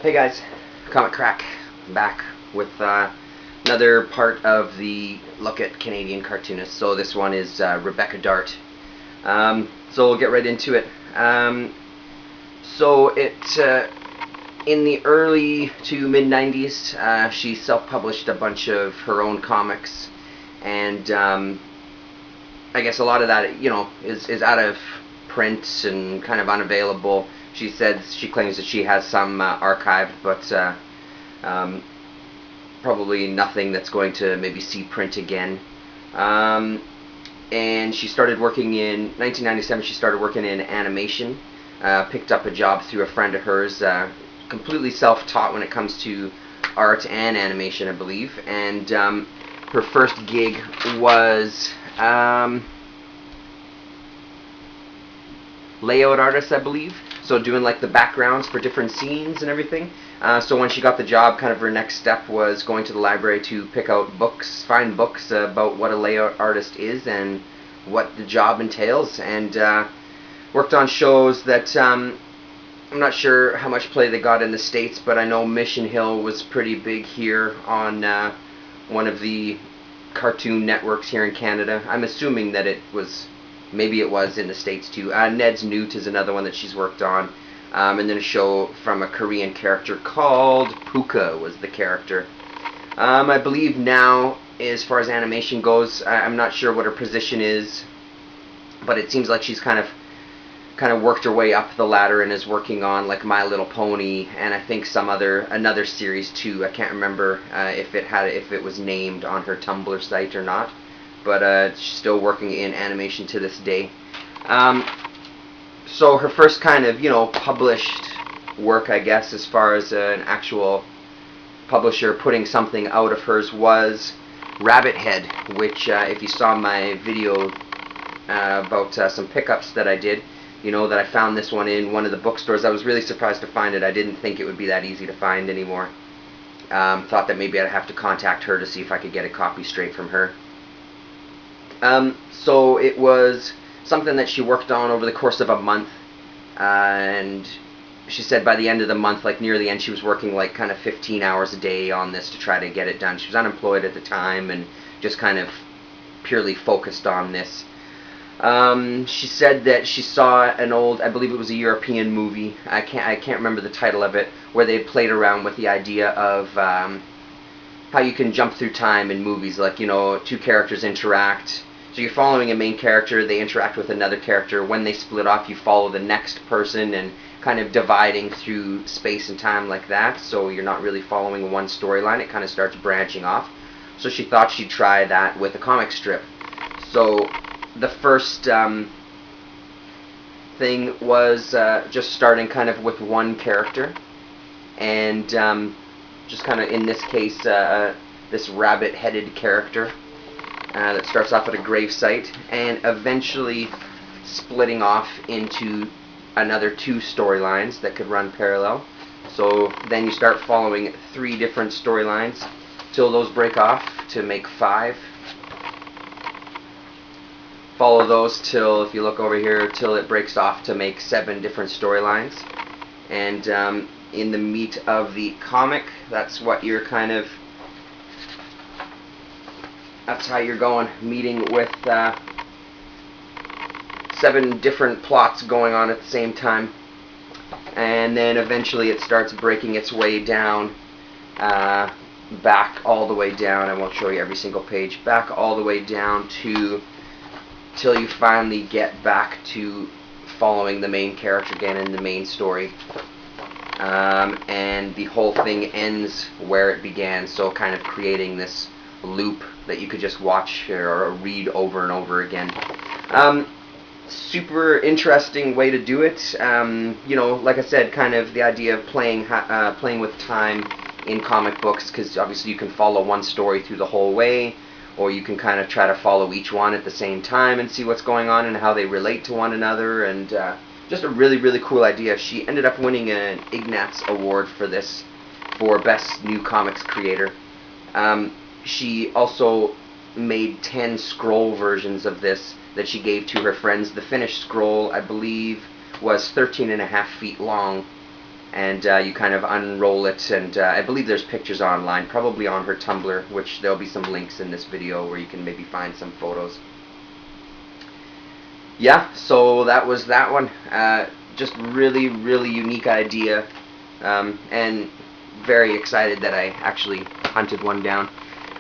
Hey guys, Comic Crack back with another part of the look at Canadian cartoonists. So this one is Rebecca Dart. So we'll get right into it. So in the early to mid 90s, she self-published a bunch of her own comics, and I guess a lot of that, is out of print and kind of unavailable. She claims that she has some archived, but probably nothing that's going to maybe see print again. And she started working in 1997. She started working in animation. Picked up a job through a friend of hers. Completely self-taught when it comes to art and animation, I believe. And her first gig was layout artist, I believe. So doing like the backgrounds for different scenes and everything. So when she got the job, kind of her next step was going to the library to pick out books, find books about what a layout artist is and what the job entails, and worked on shows that I'm not sure how much play they got in the States, but I know Mission Hill was pretty big here on one of the cartoon networks here in Canada. I'm assuming that maybe it was in the States too. Ned's Newt is another one that she's worked on. And then a show from a Korean character called Puka was the character. I believe now, as far as animation goes, I'm not sure what her position is, but it seems like she's kind of worked her way up the ladder and is working on like My Little Pony and I think another series too. I can't remember if it was named on her Tumblr site or not, but she's still working in animation to this day. So her first kind of, published work, I guess, as far as an actual publisher putting something out of hers was RABBITHEAD, which if you saw my video about some pickups that I did, that I found this one in one of the bookstores. I was really surprised to find it. I didn't think it would be that easy to find anymore. Thought that maybe I'd have to contact her to see if I could get a copy straight from her. So it was something that she worked on over the course of a month, and she said by the end of the month, like near the end, she was working like kind of 15 hours a day on this to try to get it done. She was unemployed at the time and just kind of purely focused on this. She said that she saw an old, I believe it was a European movie, I can't remember the title of it, where they played around with the idea of how you can jump through time in movies, like, two characters interact. So you're following a main character, they interact with another character. When they split off, you follow the next person and kind of dividing through space and time like that. So you're not really following one storyline, it kind of starts branching off. So she thought she'd try that with a comic strip. So the first thing was just starting kind of with one character. And just kind of, in this case, this rabbit-headed character. That starts off at a gravesite and eventually splitting off into another two storylines that could run parallel. So then you start following 3 different storylines till those break off to make 5. Follow those till, if you look over here, till it breaks off to make 7 different storylines. And in the meat of the comic, that's what you're that's how you're going, meeting with 7 different plots going on at the same time. And then eventually it starts breaking its way down, back all the way down. I won't show you every single page. Back all the way down till you finally get back to following the main character again in the main story. And the whole thing ends where it began, so kind of creating this loop that you could just watch or read over and over again. Super interesting way to do it. Like I said, kind of the idea of playing with time in comic books, because obviously you can follow one story through the whole way, or you can kind of try to follow each one at the same time and see what's going on and how they relate to one another, and just a really, really cool idea. She ended up winning an INKSTUDS award for this, for Best New Comics Creator. She also made 10 scroll versions of this that she gave to her friends. The finished scroll, I believe, was 13.5 feet long, and you kind of unroll it, and I believe there's pictures online, probably on her Tumblr, which there'll be some links in this video where you can maybe find some photos. Yeah, so that was that one. Just really, really unique idea, and very excited that I actually hunted one down.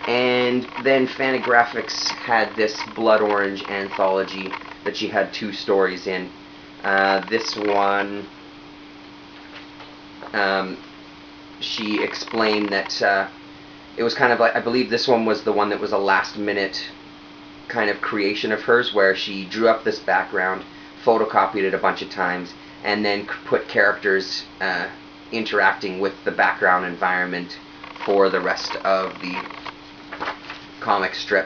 And then Fantagraphics had this Blood Orange anthology that she had 2 stories in. This one, she explained that it was kind of like, I believe this one was the one that was a last-minute kind of creation of hers, where she drew up this background, photocopied it a bunch of times, and then put characters interacting with the background environment for the rest of the comic strip.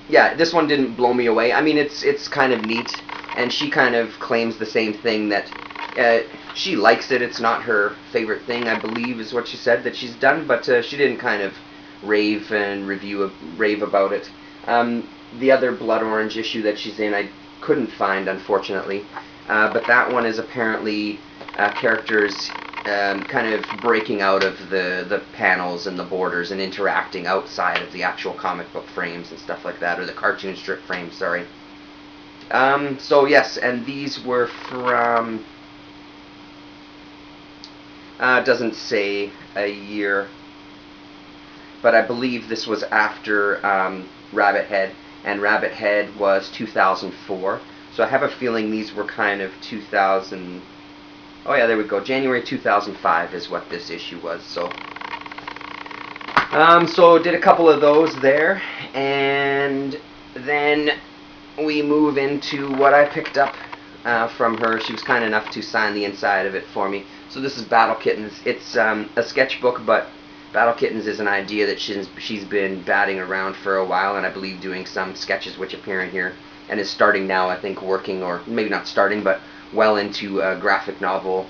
Yeah, this one didn't blow me away. I mean, it's kind of neat, and she kind of claims the same thing, that she likes it. It's not her favorite thing, I believe, is what she said that she's done, but she didn't kind of rave about it. The other Blood Orange issue that she's in, I couldn't find, unfortunately, but that one is apparently characters kind of breaking out of the panels and the borders and interacting outside of the actual comic book frames and stuff like that, or the cartoon strip frames, sorry. So yes, and these were from, it doesn't say a year, but I believe this was after RABBITHEAD, and RABBITHEAD was 2004, so I have a feeling these were kind of 2000. Oh yeah, there we go. January 2005 is what this issue was. So did a couple of those there, and then we move into what I picked up from her. She was kind enough to sign the inside of it for me. So this is Battle Kittens. It's a sketchbook, but Battle Kittens is an idea that she's been batting around for a while, and I believe doing some sketches which appear in here, and is starting now, I think, working, or maybe not starting, but well into a graphic novel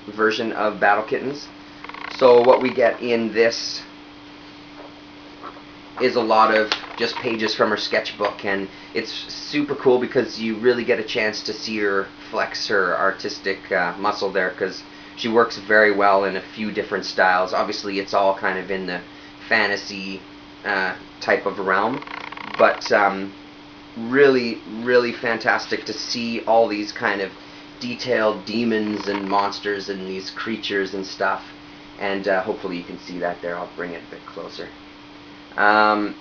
version of Battle Kittens. So what we get in this is a lot of just pages from her sketchbook, and it's super cool because you really get a chance to see her flex her artistic muscle there, because she works very well in a few different styles. Obviously it's all kind of in the fantasy type of realm, but really, really fantastic to see all these kind of detailed demons and monsters and these creatures and stuff, and hopefully you can see that there. I'll bring it a bit closer. And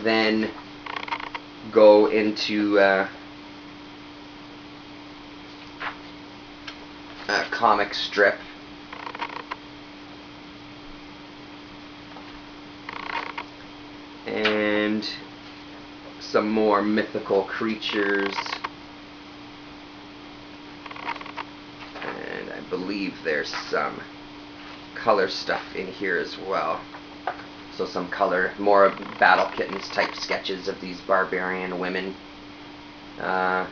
then go into a comic strip. And some more mythical creatures, and I believe there's some color stuff in here as well. So some color, more Battle Kittens type sketches of these barbarian women. And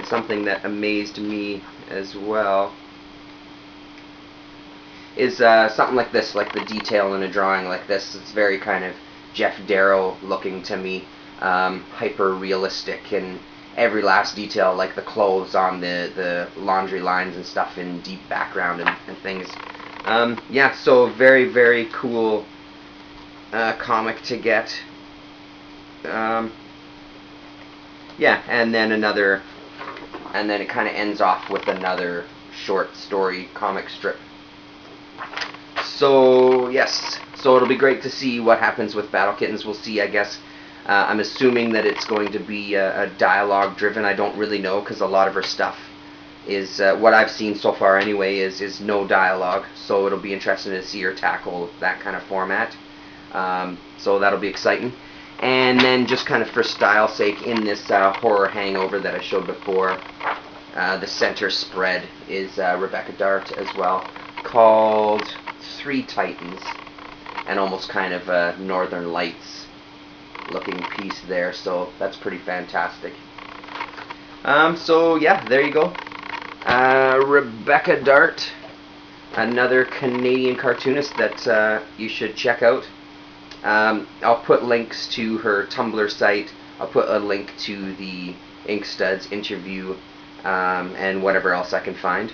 something that amazed me as well is something like this, like the detail in a drawing like this. It's very kind of Jeff Darrow looking to me, hyper realistic, and every last detail, like the clothes on the laundry lines and stuff in deep background and things. Yeah, so very, very cool comic to get. Yeah, and then it kind of ends off with another short story comic strip. So yes, so it'll be great to see what happens with Battle Kittens. We'll see, I guess. I'm assuming that it's going to be a dialogue driven. I don't really know, because a lot of her stuff is, what I've seen so far anyway, is no dialogue. So it'll be interesting to see her tackle that kind of format. So that'll be exciting. And then just kind of for style's sake, in this horror hangover that I showed before, the center spread is Rebecca Dart as well, called Three Titans, and almost kind of a Northern Lights looking piece there, so that's pretty fantastic. So yeah, there you go. Rebecca Dart, another Canadian cartoonist that you should check out. I'll put links to her Tumblr site. I'll put a link to the INKSTUDS interview and whatever else I can find.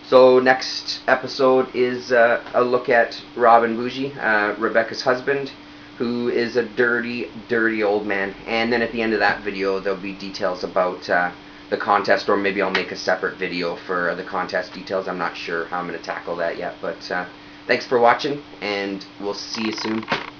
So next episode is a look at Rob and Bougie, Rebecca's husband, who is a dirty, dirty old man. And then at the end of that video, there'll be details about the contest, or maybe I'll make a separate video for the contest details. I'm not sure how I'm going to tackle that yet, but thanks for watching, and we'll see you soon.